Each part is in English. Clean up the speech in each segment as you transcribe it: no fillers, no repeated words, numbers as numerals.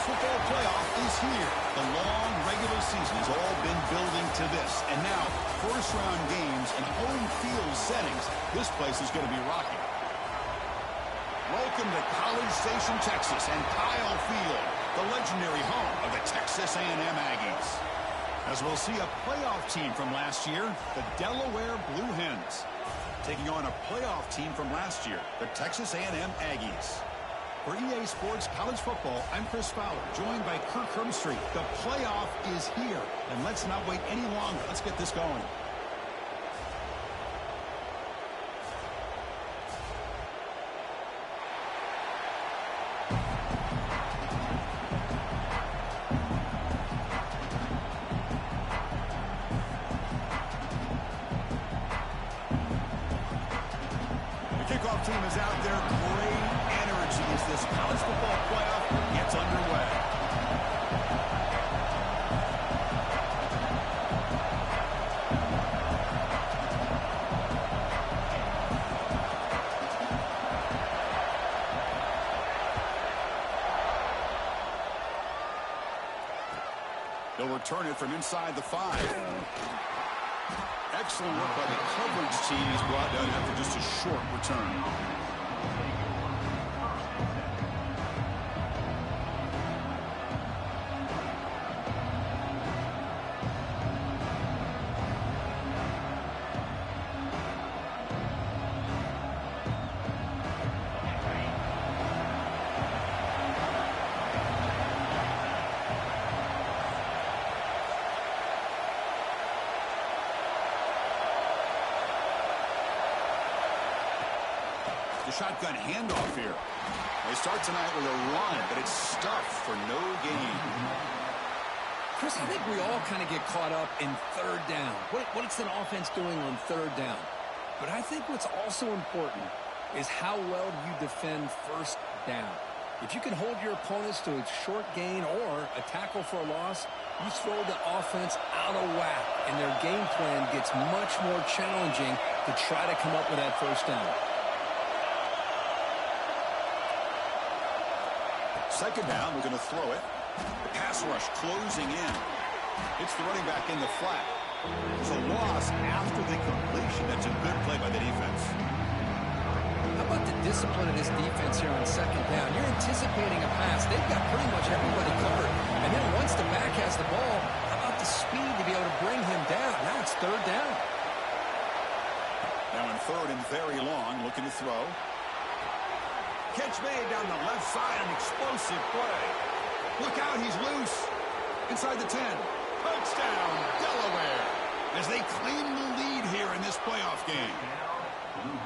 football playoff is here. The long regular season has all been building to this. And now, first-round games in home field settings. This place is going to be rocking. Welcome to College Station, Texas, and Kyle Field, the legendary home of the Texas A&M Aggies. As we'll see a playoff team from last year, the Delaware Blue Hens, taking on a playoff team from last year, the Texas A&M Aggies. For EA Sports College Football, I'm Chris Fowler, joined by Kirk Hermstreet. The playoff is here, and let's not wait any longer. Let's get this going. Team is out there. Great energy as this college football playoff gets underway. They'll return it from inside the 5. Excellent work by the coverage team. He's brought down after just a short return. The shotgun handoff here. They start tonight with a run, but it's stuffed for no gain. Chris, I think we all kind of get caught up in third down. What's an offense doing on third down? But I think what's also important is how well you defend first down. If you can hold your opponents to a short gain or a tackle for a loss, you throw the offense out of whack, and their game plan gets much more challenging to try to come up with that first down. Second down, we're going to throw it. The pass rush closing in. It's the running back in the flat. It's a loss after the completion. That's a good play by the defense. How about the discipline of this defense here on second down? You're anticipating a pass. They've got pretty much everybody covered. And then once the back has the ball, how about the speed to be able to bring him down? Now it's third down. Now in third and very long, looking to throw. Catch made down the left side, an explosive play. Look out, he's loose. Inside the 10. Touchdown, Delaware, as they claim the lead here in this playoff game.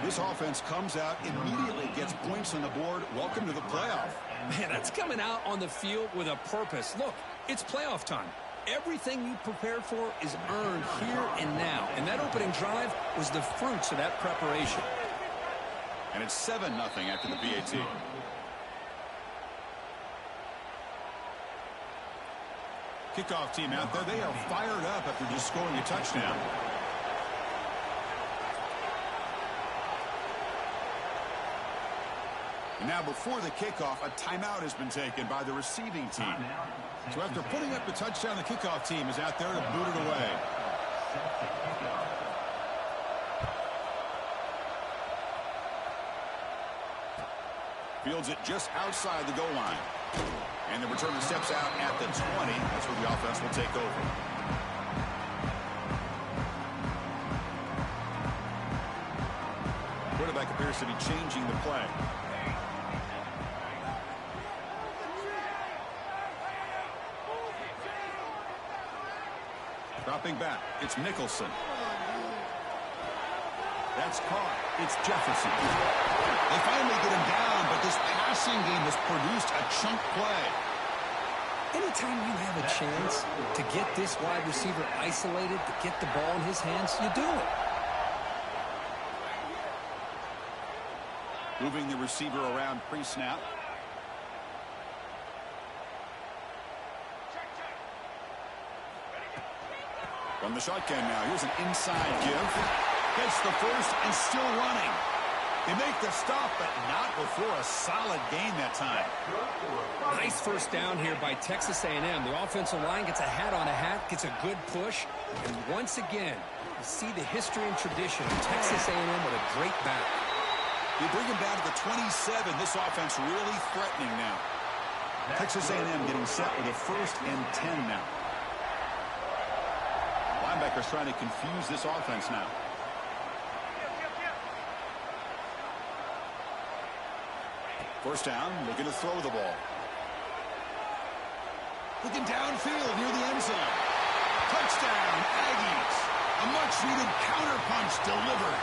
This offense comes out, immediately gets points on the board. Welcome to the playoff. Man, that's coming out on the field with a purpose. Look, it's playoff time. Everything you prepared for is earned here and now. And that opening drive was the fruits of that preparation. And it's 7-0 after the PAT. Kickoff team out there. They are fired up after just scoring a touchdown. And now before the kickoff, a timeout has been taken by the receiving team. So after putting up the touchdown, the kickoff team is out there to boot it away. Fields it just outside the goal line. And the returner steps out at the 20. That's where the offense will take over. Quarterback appears to be changing the play. Dropping back, it's Nicholson. That's caught. It's Jefferson. They finally get him down, but this passing game has produced a chunk play. Anytime you have a chance to get this wide receiver isolated, to get the ball in his hands, you do it. Moving the receiver around pre-snap. From the shotgun now, here's an inside give. Gets the first and still running. They make the stop, but not before a solid gain that time. Nice first down here by Texas A&M. The offensive line gets a hat on a hat, gets a good push. And once again, you see the history and tradition of Texas A&M with a great back. You bring him down to the 27. This offense really threatening now. Texas A&M getting set with a 1st and 10 now. Linebackers trying to confuse this offense now. First down, looking to throw the ball. Looking downfield near the end zone. Touchdown, Aggies. A much-needed counterpunch delivered.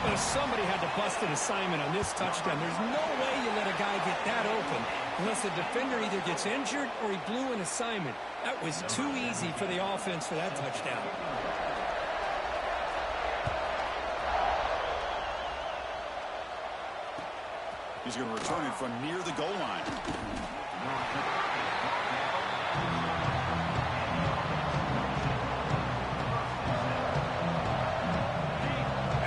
But somebody had to bust an assignment on this touchdown. There's no way you let a guy get that open unless the defender either gets injured or he blew an assignment. That was too easy for the offense for that touchdown. He's going to return it from near the goal line.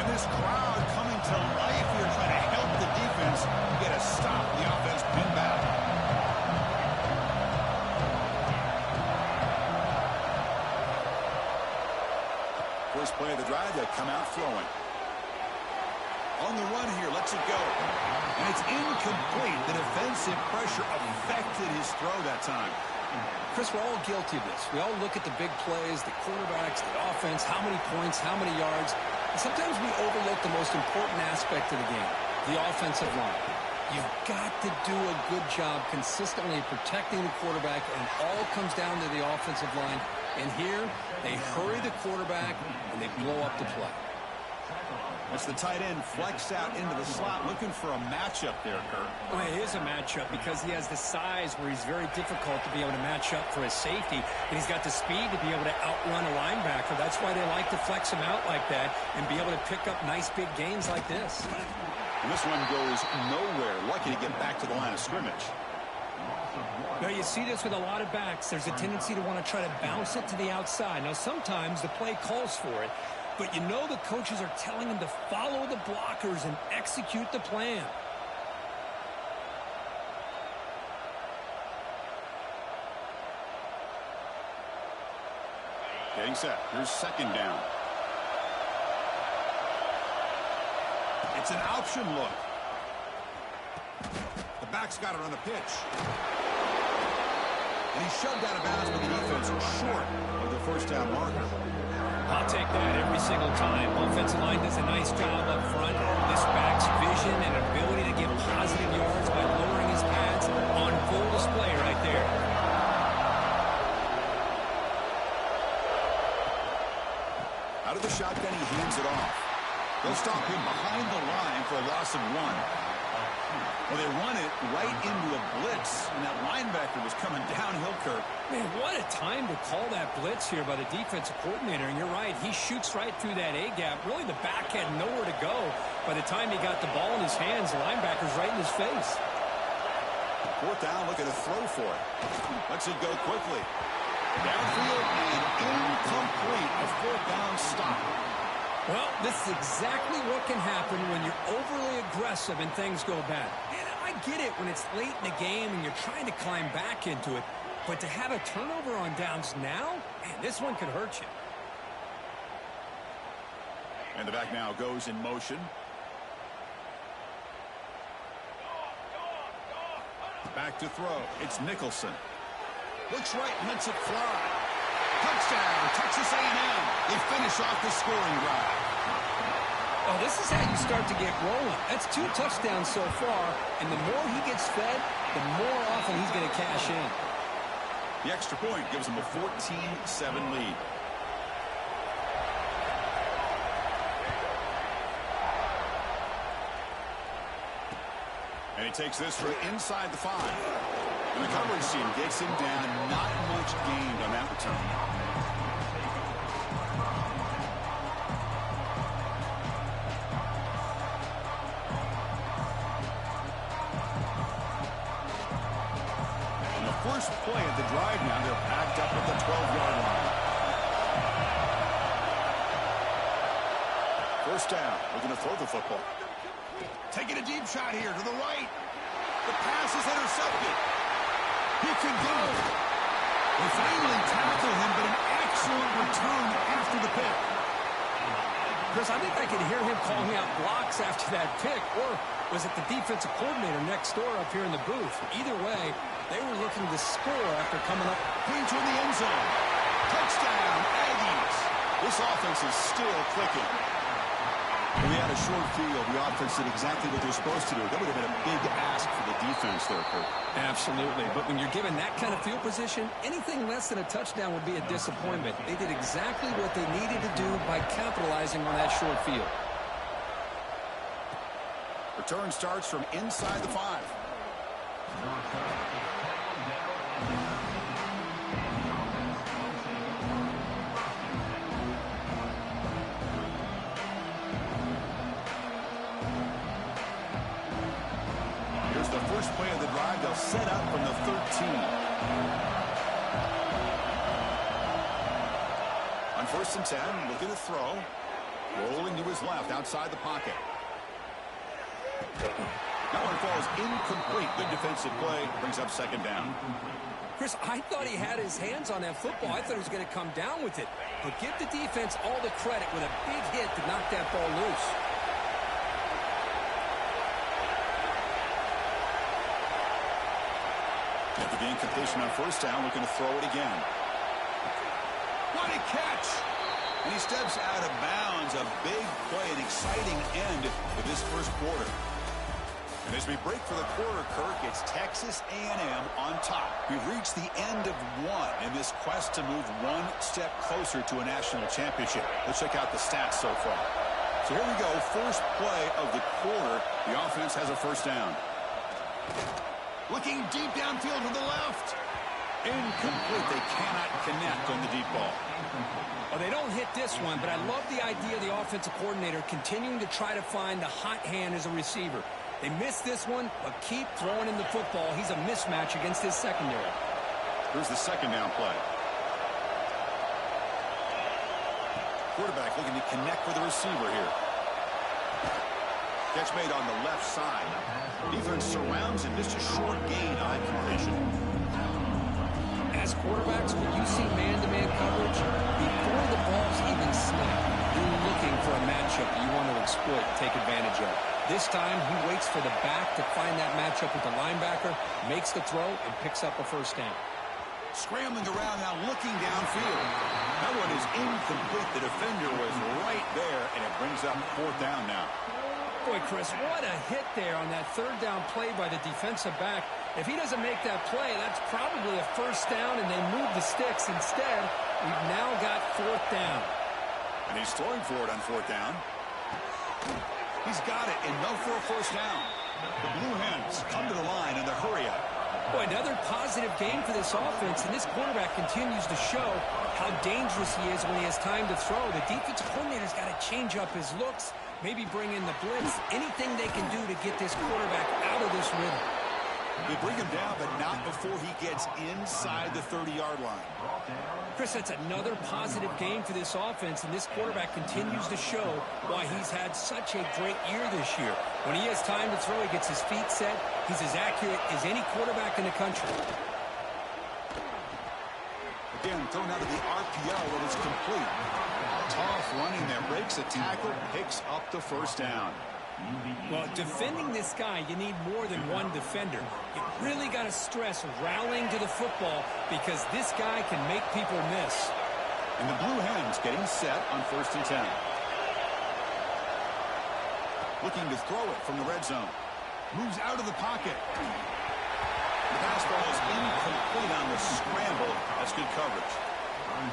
And this crowd coming to life here trying to help the defense get a stop. The offense pinned back. First play of the drive, they come out throwing. On the run here, lets it go. And it's incomplete. The defensive pressure affected his throw that time. Chris, we're all guilty of this. We all look at the big plays, the quarterbacks, the offense, how many points, how many yards. And sometimes we overlook the most important aspect of the game, the offensive line. You've got to do a good job consistently protecting the quarterback, and it all comes down to the offensive line. And here, they hurry the quarterback, and they blow up the play. As the tight end flexed out into the slot, looking for a matchup there, Kurt. Well, it is a matchup because he has the size where he's very difficult to be able to match up for his safety, and he's got the speed to be able to outrun a linebacker. That's why they like to flex him out like that and be able to pick up nice big gains like this. And this one goes nowhere. Lucky to get back to the line of scrimmage. Now, you see this with a lot of backs. There's a tendency to want to try to bounce it to the outside. Now, sometimes the play calls for it, but you know the coaches are telling them to follow the blockers and execute the plan. Getting set. Here's second down. It's an option look. The back's got it on the pitch. And he's shoved out of bounds, but the defense short of the first down marker. I'll take that every single time. Offensive line does a nice job up front. This back's vision and ability to get positive yards by lowering his pads on full display right there. Out of the shotgun, he hands it off. They'll stop him behind the line for a loss of 1. Well, they run it right into a blitz, and that linebacker was coming downhill, Kirk. Man, what a time to call that blitz here by the defensive coordinator. And you're right, he shoots right through that A-gap. Really, the back had nowhere to go. By the time he got the ball in his hands, the linebacker's right in his face. Fourth down, looking to throw for it. Lets it go quickly. Downfield and incomplete. A fourth down stop. Well, this is exactly what can happen when you're overly aggressive and things go bad. And I get it when it's late in the game and you're trying to climb back into it. But to have a turnover on downs now, man, this one could hurt you. And the back now goes in motion. Back to throw. It's Nicholson. Looks right, lets it fly. Touchdown, Texas A&M. They finish off the scoring drive. Oh, this is how you start to get rolling. That's 2 touchdowns so far, and the more he gets fed, the more often he's going to cash in. The extra point gives them a 14-7 lead. And he takes this for inside the 5. And the coverage team gets him down. Not much gained on that return. On the first play of the drive now, they're packed up at the 12-yard line. First down. We're going to throw the football. Taking a deep shot here to the right. The pass is intercepted. He can go. They finally tackle him, but an excellent return after the pick. Chris, I think I could hear him calling out blocks after that pick, or was it the defensive coordinator next door up here in the booth? Either way, they were looking to score after coming up. Clean toward the end zone. Touchdown, Aggies. This offense is still clicking. When we had a short field, the offense did exactly what they're supposed to do. That would have been a big ask for the defense there, Kurt. Absolutely. But when you're given that kind of field position, anything less than a touchdown would be a disappointment. They did exactly what they needed to do by capitalizing on that short field. Return starts from inside the 5. Here's the first play of the drive. They'll set up from the 13. On 1st and 10, looking to throw. Rolling to his left outside the pocket. That one falls incomplete. Good defensive play. Brings up 2nd down. Chris, I thought he had his hands on that football. I thought he was going to come down with it. But give the defense all the credit with a big hit to knock that ball loose. After the incompletion on 1st down, looking to throw it again. What a catch! And he steps out of bounds. A big play, an exciting end to this first quarter. And as we break for the quarter, Kirk, it's Texas A&M on top. We've reached the end of one in this quest to move one step closer to a national championship. Let's check out the stats so far. So here we go. First play of the quarter. The offense has a 1st down. Looking deep downfield to the left. Incomplete. They cannot connect on the deep ball. Well, they don't hit this one, but I love the idea of the offensive coordinator continuing to try to find the hot hand as a receiver. They missed this one, but keep throwing in the football. He's a mismatch against his secondary. Here's the 2nd down play. Quarterback looking to connect with the receiver here. Catch made on the left side. Defense surrounds him. Just a short gain on completion. As quarterbacks, when you see man-to-man coverage, before the ball's even snapped, you're looking for a matchup that you want to exploit and take advantage of. This time, he waits for the back to find that matchup with the linebacker, makes the throw, and picks up a 1st down. Scrambling around now, looking downfield. That one is incomplete. The defender was right there, and it brings up 4th down now. Boy, Chris, what a hit there on that 3rd down play by the defensive back. If he doesn't make that play, that's probably a 1st down, and they move the sticks. Instead, we've now got 4th down. And he's throwing for it on 4th down. He's got it, and no for a 1st down. The Blue Hens come to the line in the hurry-up. Boy, another positive game for this offense, and this quarterback continues to show how dangerous he is when he has time to throw. The defensive coordinator's got to change up his looks, maybe bring in the blitz, anything they can do to get this quarterback out of this rhythm. They bring him down, but not before he gets inside the 30-yard line. Chris, that's another positive game for this offense, and this quarterback continues to show why he's had such a great year this year. When he has time to throw, he gets his feet set. He's as accurate as any quarterback in the country. Again, thrown out of the RPO, and it's complete. Tough running there, breaks a tackle, picks up the 1st down. Well, defending this guy, you need more than one defender. You really got to stress rallying to the football because this guy can make people miss. And the Blue Hens getting set on 1st and 10. Looking to throw it from the red zone. Moves out of the pocket. The pass ball is incomplete on the scramble. That's good coverage.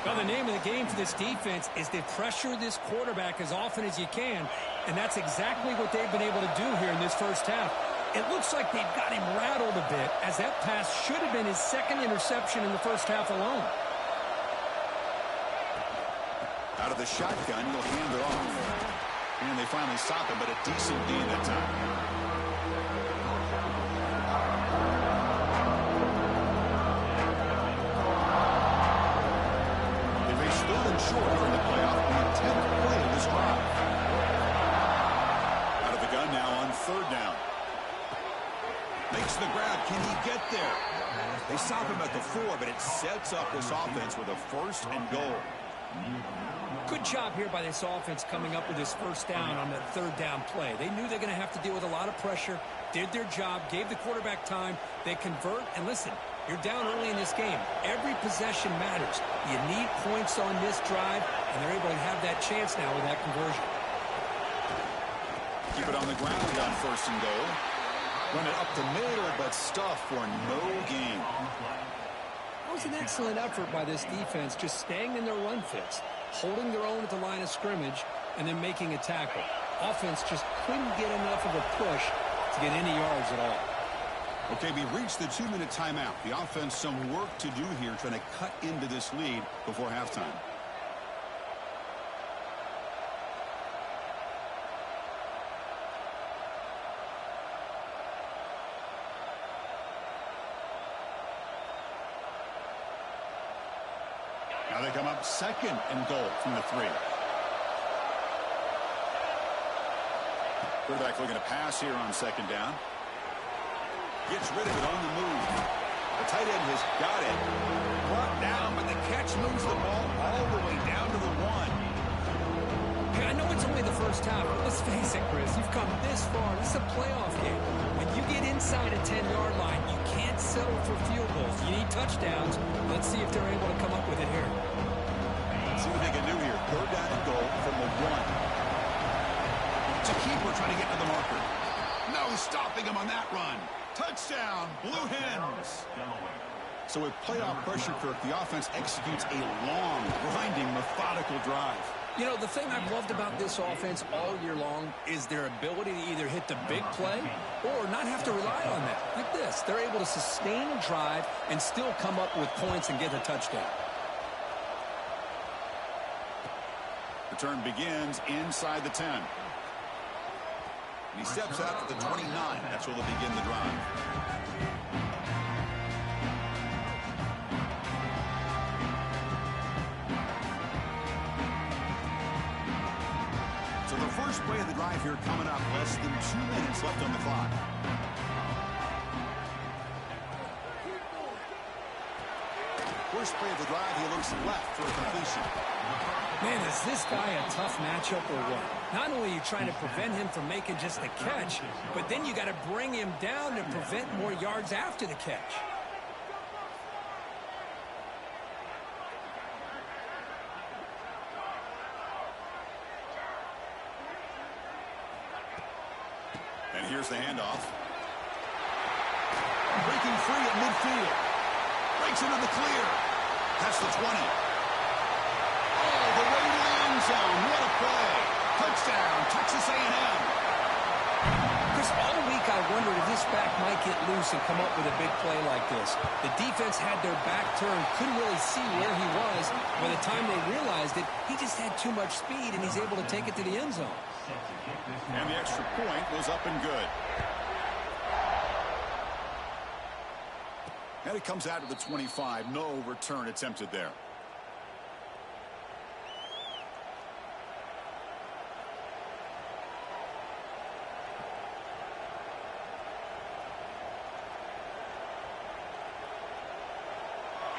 Well, the name of the game for this defense is to pressure this quarterback as often as you can, and that's exactly what they've been able to do here in this 1st half. It looks like they've got him rattled a bit, as that pass should have been his 2nd interception in the 1st half alone. Out of the shotgun, he'll hand it off. And they finally stop him, but a decent gain that time. Short here in the playoff, the 10th play of this drive. Out of the gun now on Makes the grab. Can he get there? They stop him at the 4, but it sets up this offense with a 1st and goal. Good job here by this offense coming up with this first down on that 3rd down play. They knew they're going to have to deal with a lot of pressure, did their job, gave the quarterback time. They convert, and listen, you're down early in this game. Every possession matters. You need points on this drive, and they're able to have that chance now with that conversion. Keep it on the ground on 1st and goal. Run it up the middle, but stuff for no gain. That was an excellent effort by this defense, just staying in their run fits, holding their own at the line of scrimmage, and then making a tackle. Offense just couldn't get enough of a push to get any yards at all. Okay, we reached the 2-minute timeout. The offense some work to do here, trying to cut into this lead before halftime. Now they come up 2nd and goal from the 3. Quarterback looking to pass here on 2nd down. Gets rid of it on the move. The tight end has got it. Brought down, but the catch moves the ball all the way down to the 1. Hey, I know it's only the first half, but let's face it, Chris. You've come this far. This is a playoff game. When you get inside a 10-yard line, you can't settle for field goals. You need touchdowns. Let's see if they're able to come up with it here. See what they can do here. 3rd down and goal from the 1. To keeper trying to get to the marker. No stopping him on that run. Touchdown, Blue Hens. So with playoff pressure, Kirk, the offense executes a long, grinding, methodical drive. You know, the thing I've loved about this offense all year long is their ability to either hit the big play or not have to rely on that. Like this, they're able to sustain a drive and still come up with points and get a touchdown. Return begins inside the 10. And he steps out at the 29. That's where they'll begin the drive. So the first play of the drive here coming up. Less than 2 minutes left on the clock. First play of the drive, he looks left for a completion. Man, is this guy a tough matchup or what? Not only are you trying to prevent him from making just a catch, but then you got to bring him down to prevent more yards after the catch. And here's the handoff. Breaking free at midfield. Breaks into the clear. That's the 20. All the way to the end zone. What a play. Touchdown, Texas A&M. Chris, all week I wondered if this back might get loose and come up with a big play like this. The defense had their back turned, couldn't really see where he was. By the time they realized it, he just had too much speed, and he's able to take it to the end zone. And the extra point was up and good. And it comes out to the 25. No return attempted there.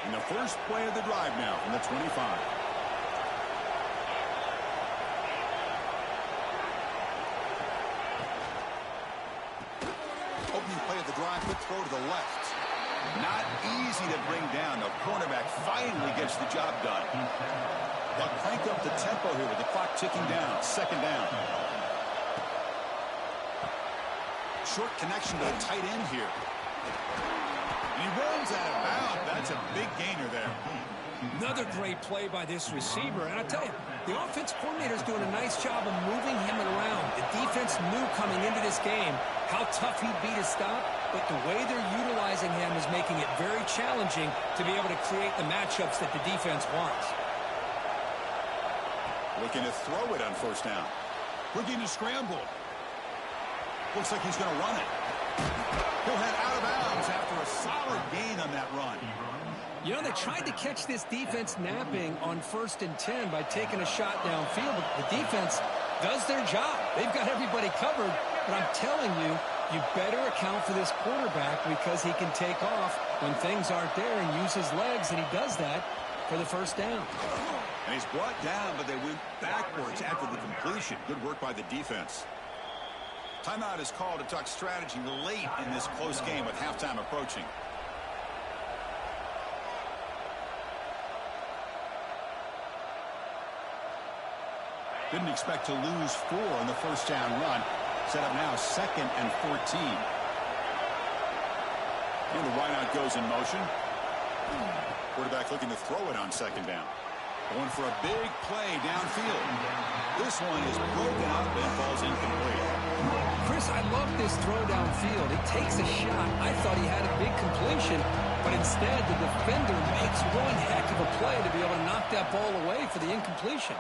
And the first play of the drive now from the 25. Opening play of the drive, quick throw to the left. Not easy to bring down. The cornerback finally gets the job done. They'll crank up the tempo here with the clock ticking down. 2nd down. Short connection to the tight end here. And he rolls out of bounds. That's a big gainer there. Another great play by this receiver. And I tell you, the offense coordinator's doing a nice job of moving him around. The defense knew coming into this game how tough he'd be to stop, but the way they're utilizing him is making it very challenging to be able to create the matchups that the defense wants. Looking to throw it on 1st down. Looking to scramble. Looks like he's going to run it. He'll head out of bounds after a solid gain on that run. You know, they tried to catch this defense napping on 1st and 10 by taking a shot downfield, but the defense does their job. They've got everybody covered, but I'm telling you, You better account for this quarterback because he can take off when things aren't there and use his legs, and he does that for the first down. And he's brought down, but they went backwards after the completion. Good work by the defense. Timeout is called to talk strategy late in this close game with halftime approaching. Didn't expect to lose 4 on the first down run. Set up now 2nd and 14. And the wideout goes in motion. Quarterback looking to throw it on 2nd down. Going for a big play downfield. This one is broken up and falls incomplete. Chris, I love this throw downfield. He takes a shot. I thought he had a big completion, but instead the defender makes one heck of a play to be able to knock that ball away for the incompletion.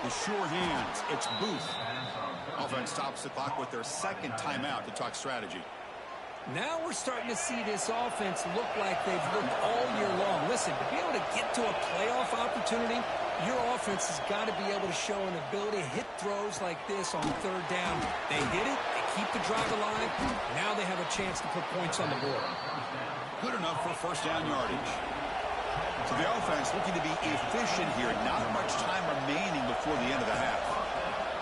The sure hands. It's Booth. Offense stops the clock with their 2nd timeout to talk strategy. Now we're starting to see this offense look like they've looked all year long. Listen, to be able to get to a playoff opportunity, your offense has got to be able to show an ability to hit throws like this on 3rd down. They hit it, they keep the drive alive. Now they have a chance to put points on the board. Good enough for first down yardage. So the offense looking to be efficient here. Not much time remaining before the end of the half.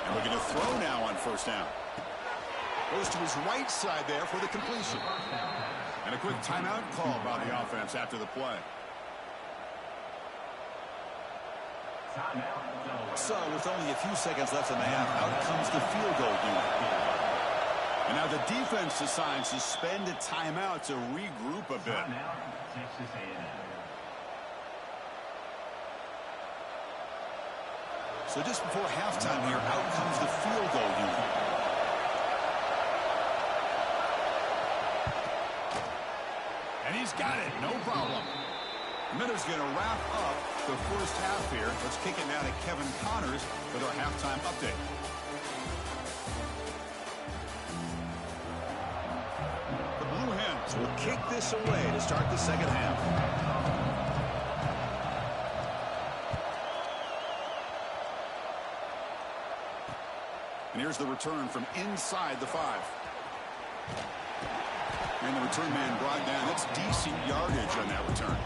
And looking to throw now on first down. Goes to his right side there for the completion. And a quick timeout call by the offense after the play. So with only a few seconds left in the half, out comes the field goal unit. And now the defense decides to spend a timeout to regroup a bit. So just before halftime here, out comes the field goal unit. And he's got it, no problem. Minter's going to wrap up the first half here. Let's kick it now to Kevin Connors with our halftime update. The Blue Hens will kick this away to start the second half. And here's the return from inside the 5. And the return man brought down. That's decent yardage on that return.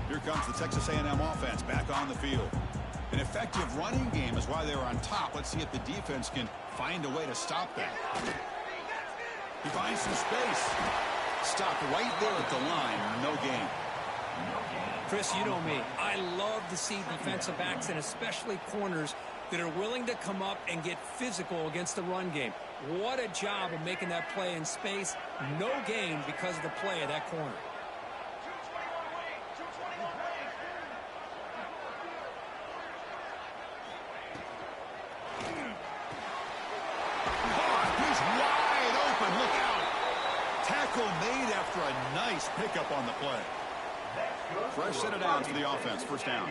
Here comes the Texas A&M offense back on the field. An effective running game is why they were on top. Let's see if the defense can find a way to stop that. He finds some space. Stopped right there at the line. No gain. Chris, you know me. I love to see defensive backs and especially corners that are willing to come up and get physical against the run game. What a job of making that play in space. No gain because of the play of that corner. He's wide open. Look out. Tackle made after a nice pickup on the play. Fresh set of downs for the offense. First down.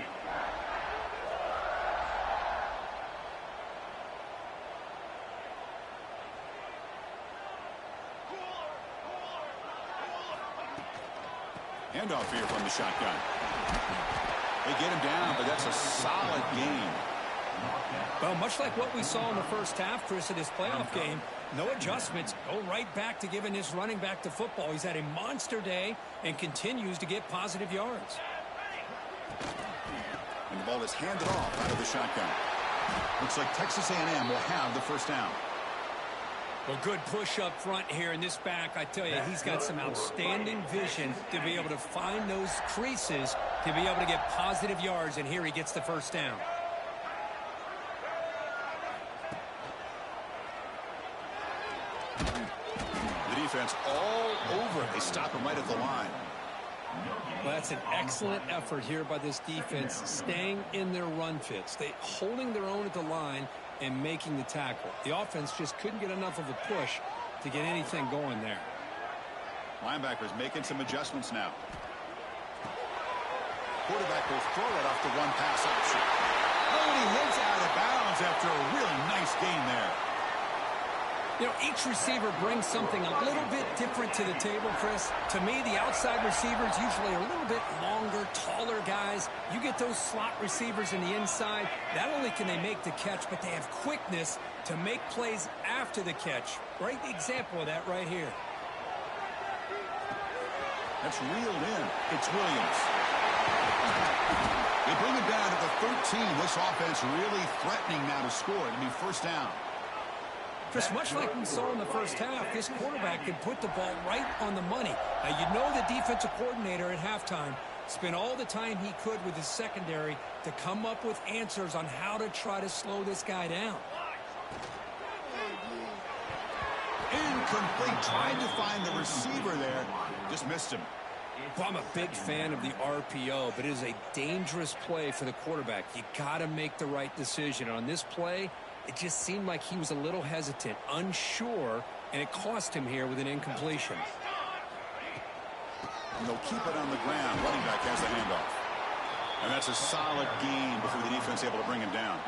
Handoff here from the shotgun. They get him down, but that's a solid gain. Well, much like what we saw in the first half, Chris, in this playoff game, no adjustments. Go right back to giving his running back to football. He's had a monster day and continues to get positive yards. And the ball is handed off out of the shotgun. Looks like Texas A&M will have the first down. Well, good push up front here in this back. I tell you, he's got some outstanding vision to be able to find those creases to be able to get positive yards, and here he gets the first down. The defense all over. They stop him right at the line. Well, that's an excellent effort here by this defense, staying in their run fits. They holding their own at the line and making the tackle. The offense just couldn't get enough of a push to get anything going there. Linebackers making some adjustments now. Quarterback will throw it off the one-pass option. Oh, and he hits out of bounds after a really nice gain there. You know, each receiver brings something a little bit different to the table, Chris. To me, the outside receivers usually are a little bit longer, taller guys. You get those slot receivers in the inside, not only can they make the catch, but they have quickness to make plays after the catch. Great example of that right here. That's reeled in. It's Williams. They bring it down to the 13. This offense really threatening now to score. It'll be first down. Chris, much like we saw in the first half, this quarterback can put the ball right on the money. Now, you know the defensive coordinator at halftime spent all the time he could with his secondary to come up with answers on how to try to slow this guy down. Incomplete. Tried to find the receiver there. Just missed him. Well, I'm a big fan of the RPO, but it is a dangerous play for the quarterback. You got to make the right decision. On this play, it just seemed like he was a little hesitant, unsure, and it cost him here with an incompletion. And they'll keep it on the ground. Running back has the handoff. And that's a solid gain before the defense able to bring him down.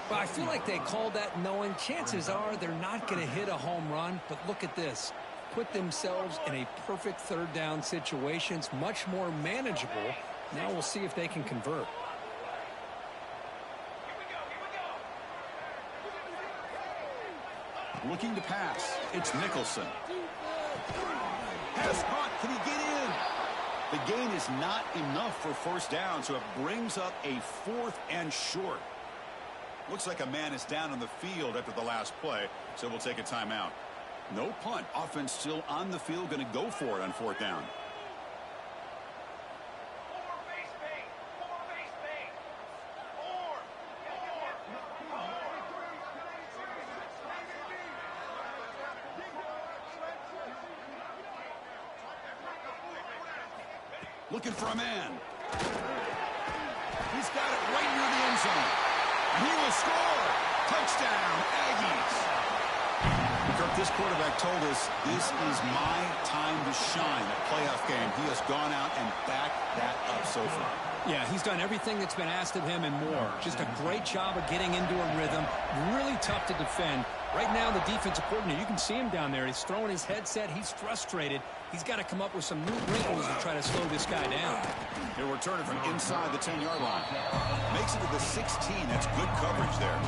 But I feel like they called that knowing chances are they're not going to hit a home run. But look at this. Put themselves in a perfect third down situation. It's much more manageable. Now we'll see if they can convert. Looking to pass. It's Nicholson. Pass caught. Can he get in? The gain is not enough for first down, so it brings up a 4th and short. Looks like a man is down on the field after the last play, so we'll take a timeout. No punt. Offense still on the field, going to go for it on 4th down. Looking for a man. He's got it right near the end zone. He will score. Touchdown, Aggies. Kirk, this quarterback told us this is my time to shine. A playoff game. He has gone out and backed that up so far. Yeah, he's done everything that's been asked of him and more. Just a great job of getting into a rhythm. Really tough to defend. Right now, the defensive coordinator, you can see him down there. He's throwing his headset. He's frustrated. He's got to come up with some new wrinkles to try to slow this guy down. He'll return it from inside the 10-yard line. Makes it to the 16. That's good coverage there.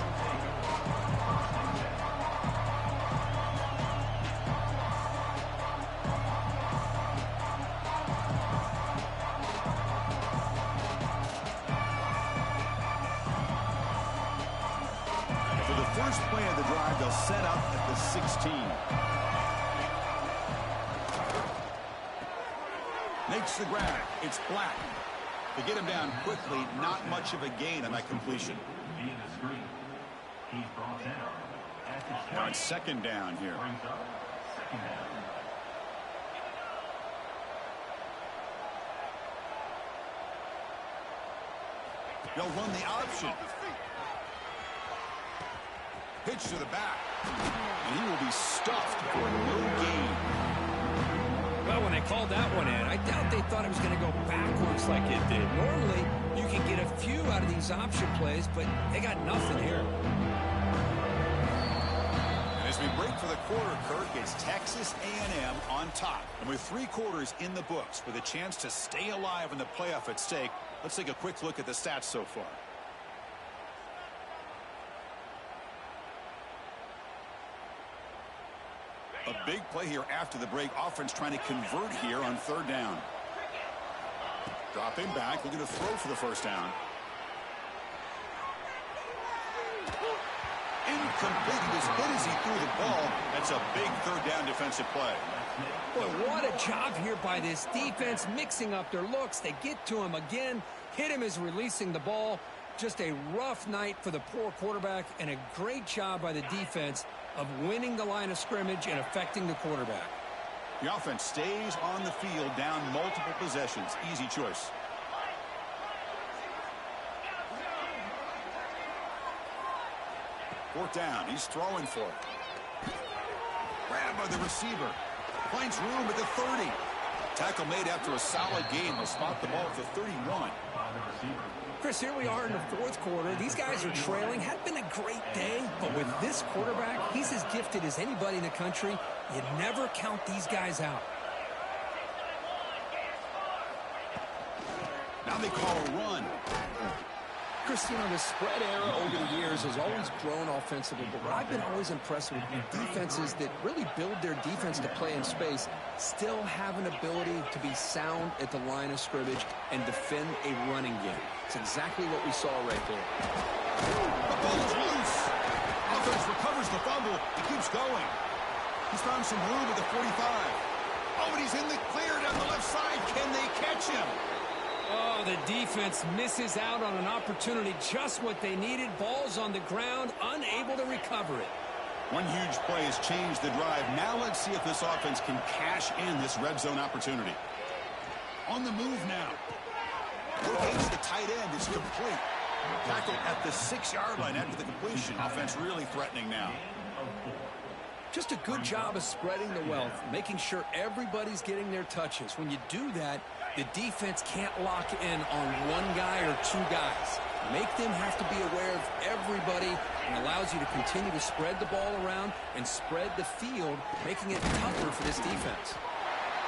For the first play of the drive, they'll set up at the 16. Makes the grab. It's Black. To get him down quickly, not much of a gain on that completion. Now it's 2nd down here. They'll run the option. Pitch to the back. And he will be stuffed for no gain. Well, when they called that one in, I doubt they thought it was going to go backwards like it did. Normally, you can get a few out of these option plays, but they got nothing here. And as we break for the quarter, Kirk, it's Texas A&M on top. And with 3 quarters in the books, with a chance to stay alive in the playoff at stake, let's take a quick look at the stats so far. A big play here after the break. Offense trying to convert here on 3rd down. Dropping back, looking to throw for the first down. Incomplete. As good as he threw the ball, that's a big 3rd down defensive play. Boy, what a job here by this defense, mixing up their looks. They get to him again, hit him as releasing the ball. Just a rough night for the poor quarterback, and a great job by the defense of winning the line of scrimmage and affecting the quarterback. The offense stays on the field, down multiple possessions. Easy choice. Fourth down. He's throwing for it. Grabbed by the receiver. Finds room at the 30. Tackle made after a solid game. They'll spot the ball at the 31. Chris, here we are in the fourth quarter. These guys are trailing. Had been a great day, but with this quarterback, he's as gifted as anybody in the country. You never count these guys out. Now they call a run. Chris, you know, the spread era over the years has always grown offensively, but what I've been always impressed with defenses that really build their defense to play in space still have an ability to be sound at the line of scrimmage and defend a running game. It's exactly what we saw right there. The ball is loose. Offense recovers the fumble. He keeps going. He's found some room at the 45. Oh, and he's in the clear down the left side. Can they catch him? Oh, the defense misses out on an opportunity, just what they needed. Ball's on the ground, unable to recover it. One huge play has changed the drive. Now let's see if this offense can cash in this red zone opportunity. On the move now. Rotates the tight end. It's complete. Tackle at the 6-yard line after the completion. Offense really threatening now. Just a good job of spreading the wealth, making sure everybody's getting their touches. When you do that, the defense can't lock in on one guy or two guys. Make them have to be aware of everybody, and allows you to continue to spread the ball around and spread the field, making it tougher for this defense.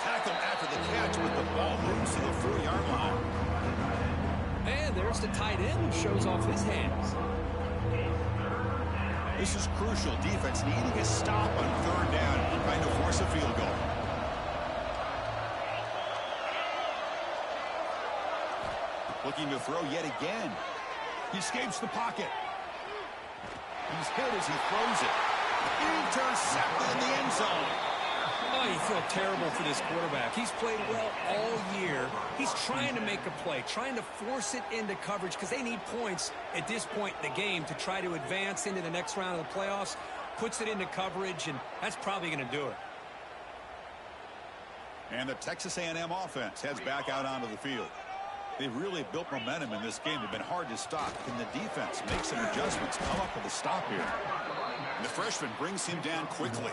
Tackle after the catch with the ball moves to the 4-yard line. And there's the tight end who shows off his hands. This is crucial. Defense needing a stop on 3rd down, trying to force a field goal. Looking to throw yet again. He escapes the pocket. He's hit as he throws it. Intercepted in the end zone. Oh, you feel terrible for this quarterback. He's played well all year. He's trying to make a play, trying to force it into coverage because they need points at this point in the game to try to advance into the next round of the playoffs. Puts it into coverage, and that's probably going to do it. And the Texas A&M offense heads back out onto the field. They've really built momentum in this game. They've been hard to stop. Can the defense make some adjustments, come up with a stop here? And the freshman brings him down quickly.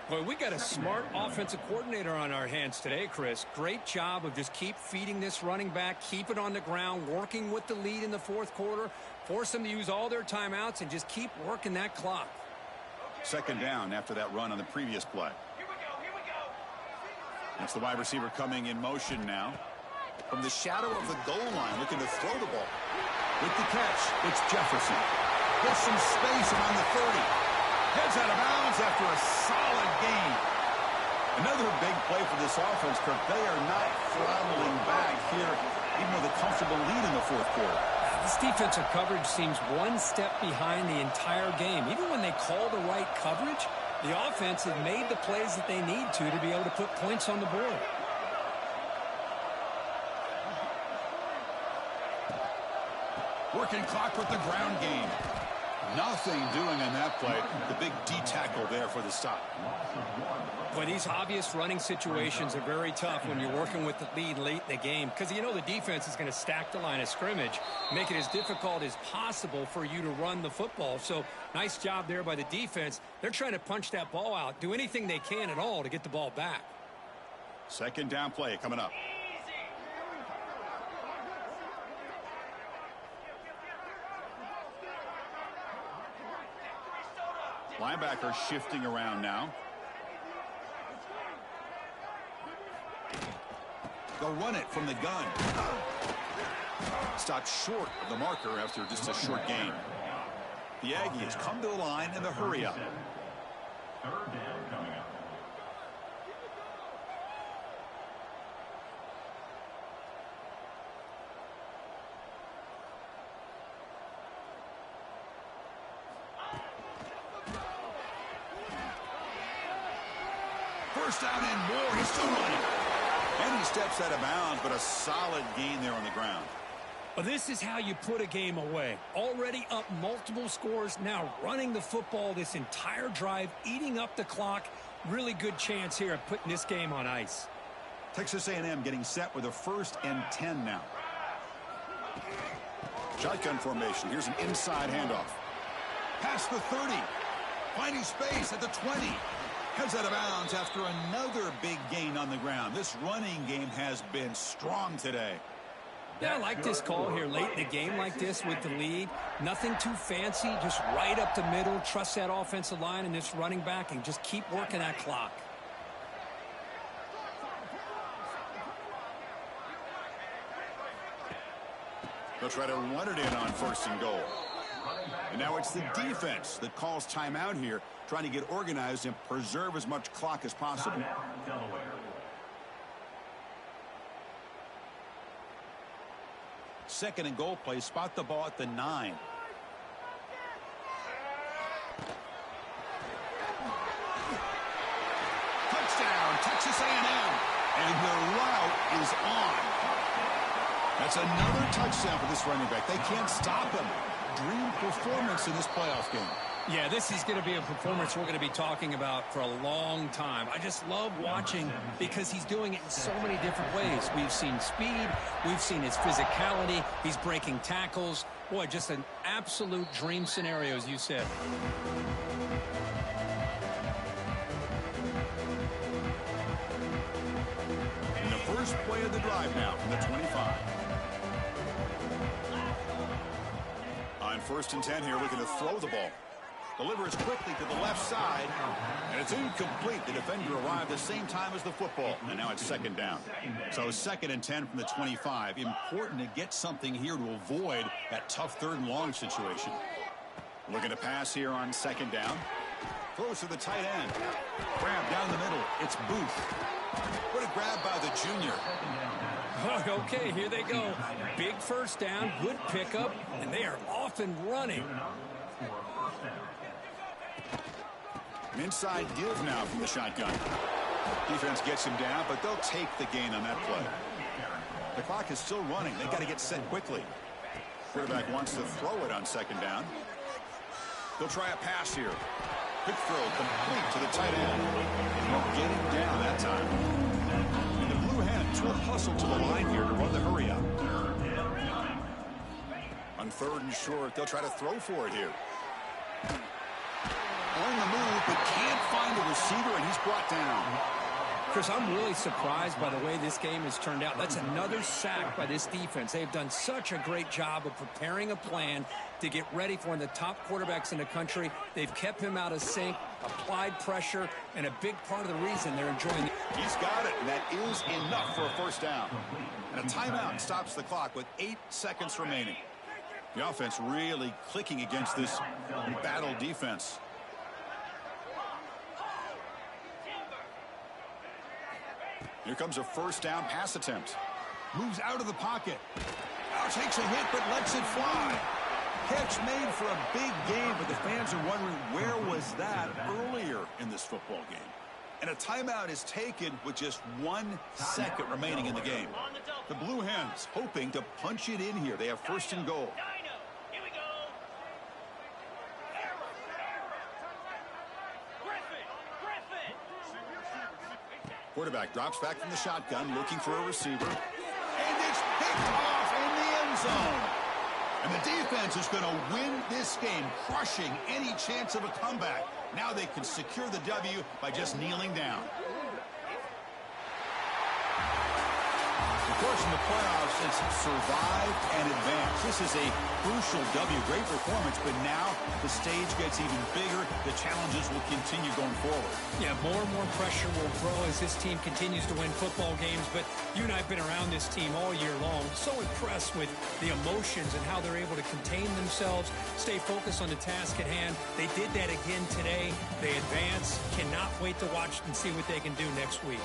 Boy, we got a smart offensive coordinator on our hands today, Chris. Great job of just keep feeding this running back, keep it on the ground, working with the lead in the fourth quarter, force them to use all their timeouts, and just keep working that clock. 2nd down after that run on the previous play. That's the wide receiver coming in motion now. From the shadow of the goal line, looking to throw the ball. With the catch, it's Jefferson. Gets some space around the 30. Heads out of bounds after a solid gain. Another big play for this offense, Kirk. They are not throttling back here, even with a comfortable lead in the fourth quarter. This defensive coverage seems one step behind the entire game. Even when they call the right coverage, the offense has made the plays that they need to be able to put points on the board. Working clock with the ground game. Nothing doing on that play. The big D tackle there for the stop. But these obvious running situations are very tough when you're working with the lead late in the game, because you know the defense is going to stack the line of scrimmage, make it as difficult as possible for you to run the football. So nice job there by the defense. They're trying to punch that ball out, do anything they can at all to get the ball back. 2nd down play coming up. Linebacker shifting around now. They'll run it from the gun. Stopped short of the marker after just a short gain. The Aggies come to the line in the hurry up. 3rd down coming up. First down and more. He's still running. And he steps out of bounds, but a solid gain there on the ground. Well, this is how you put a game away. Already up multiple scores, now running the football this entire drive, eating up the clock. Really good chance here of putting this game on ice. Texas A&M getting set with a 1st and 10 now. Shotgun formation. Here's an inside handoff. Past the 30. Finding space at the 20. Heads out of bounds after another big gain on the ground. This running game has been strong today. Yeah, I like this call here late in the game like this with the lead. Nothing too fancy, just right up the middle. Trust that offensive line and this running back and just keep working that clock. They'll try to run it in on 1st and goal. And now it's the defense that calls timeout here, trying to get organized and preserve as much clock as possible. Delaware. Second and goal play, spot the ball at the 9. Touchdown, Texas A&M. And the route is on. That's another touchdown for this running back. They can't stop him. Dream performance in this playoff game. Yeah, this is going to be a performance we're going to be talking about for a long time. I just love watching because he's doing it in so many different ways. We've seen speed. We've seen his physicality. He's breaking tackles. Boy, just an absolute dream scenario, as you said. In the first play of the drive now from the 25. On 1st and 10 here, looking to throw the ball. Delivers quickly to the left side, and it's incomplete. The defender arrived the same time as the football, and now it's 2nd down. So 2nd and 10 from the 25. Important to get something here to avoid that tough 3rd and long situation. Looking to pass here on 2nd down. Throws to the tight end. Grab down the middle. It's Booth. What a grab by the junior. Okay, here they go. Big 1st down, good pickup, and they are off and running. An inside give now from the shotgun. Defense gets him down, but they'll take the gain on that play. The clock is still running. They've got to get set quickly. Quarterback wants to throw it on 2nd down. They'll try a pass here. Quick throw complete to the tight end. And won't get him down that time. And the Blue Hens will hustle to the line here to run the hurry up. On 3rd and short, they'll try to throw for it here. On the move, but can't find the receiver, and he's brought down. Chris, I'm really surprised by the way this game has turned out. That's another sack by this defense. They've done such a great job of preparing a plan to get ready for one of the top quarterbacks in the country. They've kept him out of sync, applied pressure, and a big part of the reason they're enjoying it. He's got it, and that is enough for a 1st down. And a timeout stops the clock with 8 seconds remaining. The offense really clicking against this battle defense. Here comes a 1st down pass attempt. Moves out of the pocket. Now takes a hit, but lets it fly. Catch made for a big game, but the fans are wondering where was that earlier in this football game. And a timeout is taken with just 1 second remaining in the game. The Blue Hens hoping to punch it in here. They have 1st and goal. Quarterback drops back from the shotgun, looking for a receiver. And it's picked off in the end zone. And the defense is going to win this game, crushing any chance of a comeback. Now they can secure the W by just kneeling down. Of course, in the playoffs, it's survive and advance. This is a crucial W. Great performance, but now the stage gets even bigger. The challenges will continue going forward. Yeah, more and more pressure will grow as this team continues to win football games. But you and I have been around this team all year long. So impressed with the emotions and how they're able to contain themselves, stay focused on the task at hand. They did that again today. They advance. Cannot wait to watch and see what they can do next week.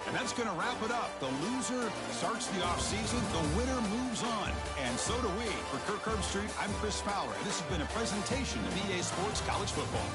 And that's going to wrap it up. The loser starts the offseason. The winner moves on. And so do we. For Kirk Herbstreit, I'm Chris Fowler. And this has been a presentation of EA Sports College Football.